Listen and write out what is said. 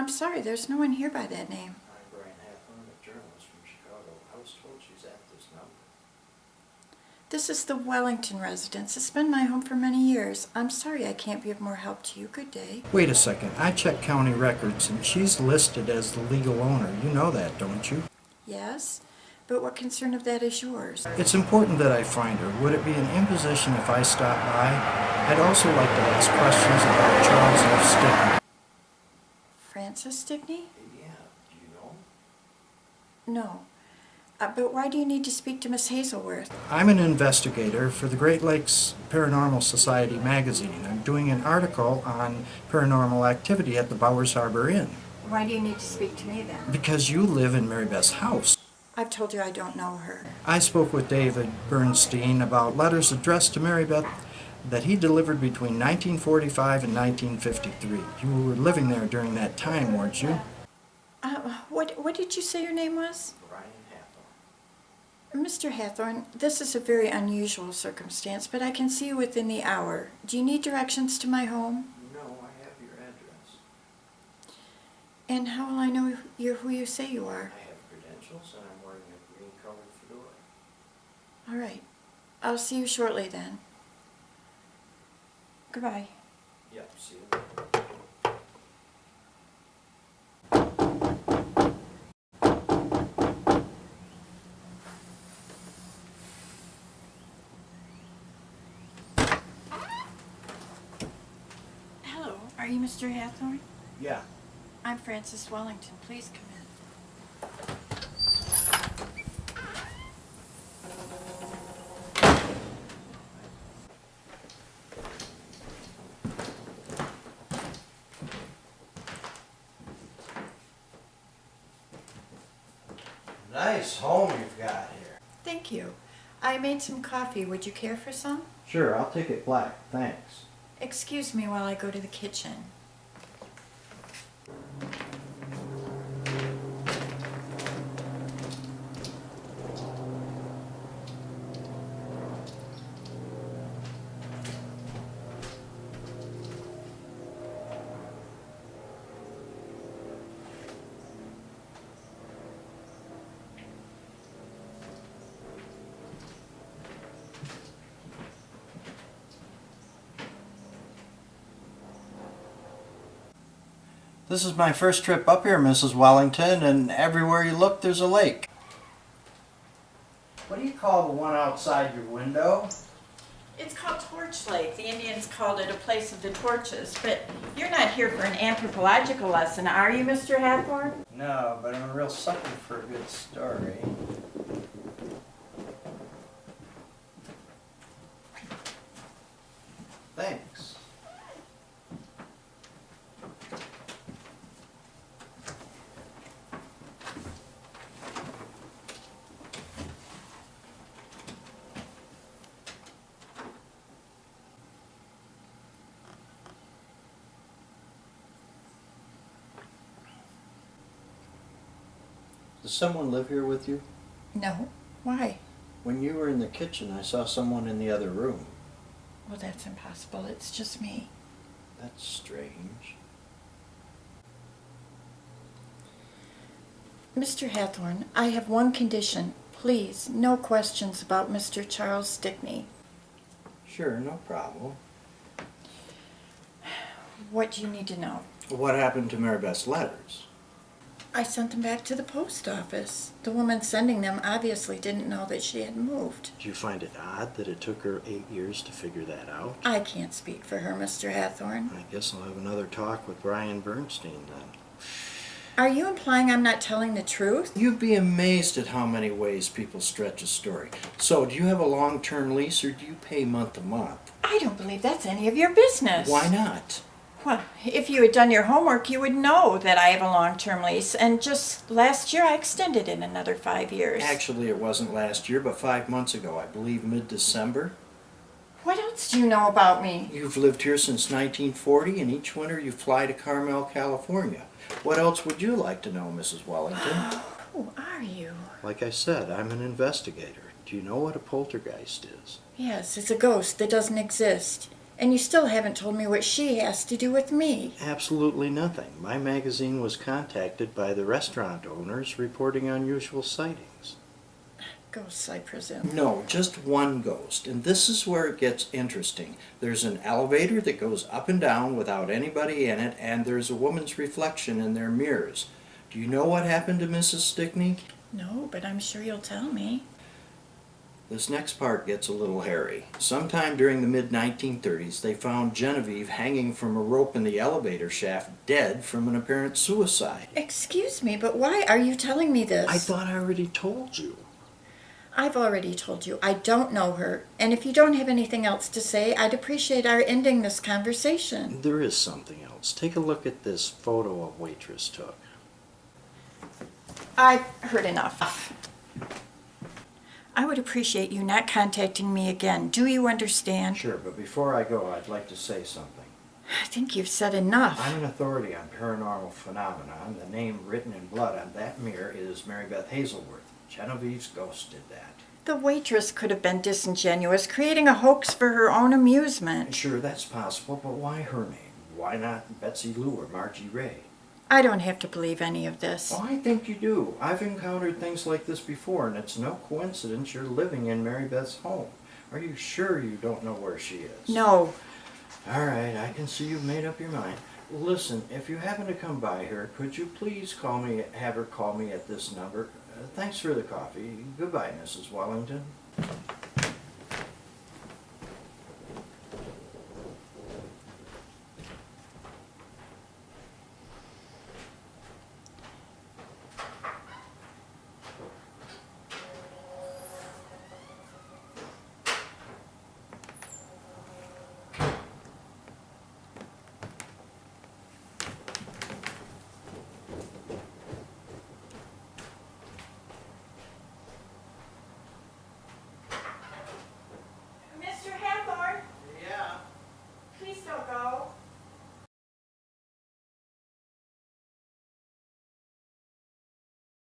I'm sorry, there's no one here by that name. I'm Rine, a journalist from Chicago. I was told she's at this number. This is the Wellington residence. It's been my home for many years. I'm sorry I can't be of more help to you. Good day. Wait a second. I checked county records and she's listed as the legal owner. You know that, don't you? Yes, but what concern of that is yours? It's important that I find her. Would it be an imposition if I stop by? I'd also like to ask questions about Charles F. Stickney. Francis Stickney? Yeah, do you know? No. But why do you need to speak to Miss Hazelworth? I'm an investigator for the Great Lakes Paranormal Society magazine. I'm doing an article on paranormal activity at the Bowers Harbor Inn. Why do you need to speak to me then? Because you live in Mary Beth's house. I've told you I don't know her. I spoke with David Bernstein about letters addressed to Mary Beth that he delivered between 1945 and 1953. You were living there during that time, weren't you? What did you say your name was? Rine Hathorn. Mr. Hathorn, this is a very unusual circumstance, but I can see you within the hour. Do you need directions to my home? No, I have your address. And how will I know you're who you say you are? I have credentials and I'm wearing a green colored fedora. All right. I'll see you shortly then. Goodbye. Yep, see you later. Hello. Are you Mr. Hathorn? Yeah. I'm Frances Wellington. Please come in. Nice home you've got here. Thank you. I made some coffee. Would you care for some? Sure, I'll take it black, thanks. Excuse me while I go to the kitchen. This is my first trip up here, Mrs. Wellington, and everywhere you look there's a lake. What do you call the one outside your window? It's called Torch Lake. The Indians called it a place of the torches. But you're not here for an anthropological lesson, are you, Mr. Hathorn? No, but I'm a real sucker for a good story. Thanks. Does someone live here with you? No. Why? When you were in the kitchen, I saw someone in the other room. Well, that's impossible. It's just me. That's strange. Mr. Hathorn, I have one condition. Please, no questions about Mr. Charles Stickney. Sure, no problem. What do you need to know? What happened to Mary Beth's letters? I sent them back to the post office. The woman sending them obviously didn't know that she had moved. Do you find it odd that it took her 8 years to figure that out? I can't speak for her, Mr. Hathorn. I guess I'll have another talk with Brian Bernstein then. Are you implying I'm not telling the truth? You'd be amazed at how many ways people stretch a story. So, do you have a long-term lease or do you pay month to month? I don't believe that's any of your business. Why not? Well, if you had done your homework, you would know that I have a long-term lease, and just last year I extended it another 5 years. Actually, it wasn't last year, but 5 months ago, I believe mid-December. What else do you know about me? You've lived here since 1940, and each winter you fly to Carmel, California. What else would you like to know, Mrs. Wellington? Who are you? Like I said, I'm an investigator. Do you know what a poltergeist is? Yes, it's a ghost that doesn't exist. And you still haven't told me what she has to do with me. Absolutely nothing. My magazine was contacted by the restaurant owners reporting unusual sightings. Ghosts, I presume. No, just one ghost. And this is where it gets interesting. There's an elevator that goes up and down without anybody in it, and there's a woman's reflection in their mirrors. Do you know what happened to Mrs. Stickney? No, but I'm sure you'll tell me. This next part gets a little hairy. Sometime during the mid-1930s, they found Genevieve hanging from a rope in the elevator shaft, dead from an apparent suicide. Excuse me, but why are you telling me this? I thought I already told you. I've already told you I don't know her, and if you don't have anything else to say, I'd appreciate our ending this conversation. There is something else. Take a look at this photo a waitress took. I've heard enough. I would appreciate you not contacting me again. Do you understand? Sure, but before I go, I'd like to say something. I think you've said enough. I'm an authority on paranormal phenomena, and the name written in blood on that mirror is Mary Beth Hazelworth. Genevieve's ghost did that. The waitress could have been disingenuous, creating a hoax for her own amusement. Sure, that's possible, but why her name? Why not Betsy Lou or Margie Ray? I don't have to believe any of this. Oh, I think you do. I've encountered things like this before, and it's no coincidence you're living in Mary Beth's home. Are you sure you don't know where she is? No. All right, I can see you've made up your mind. Listen, if you happen to come by here, could you please have her call me at this number? Thanks for the coffee. Goodbye, Mrs. Wellington.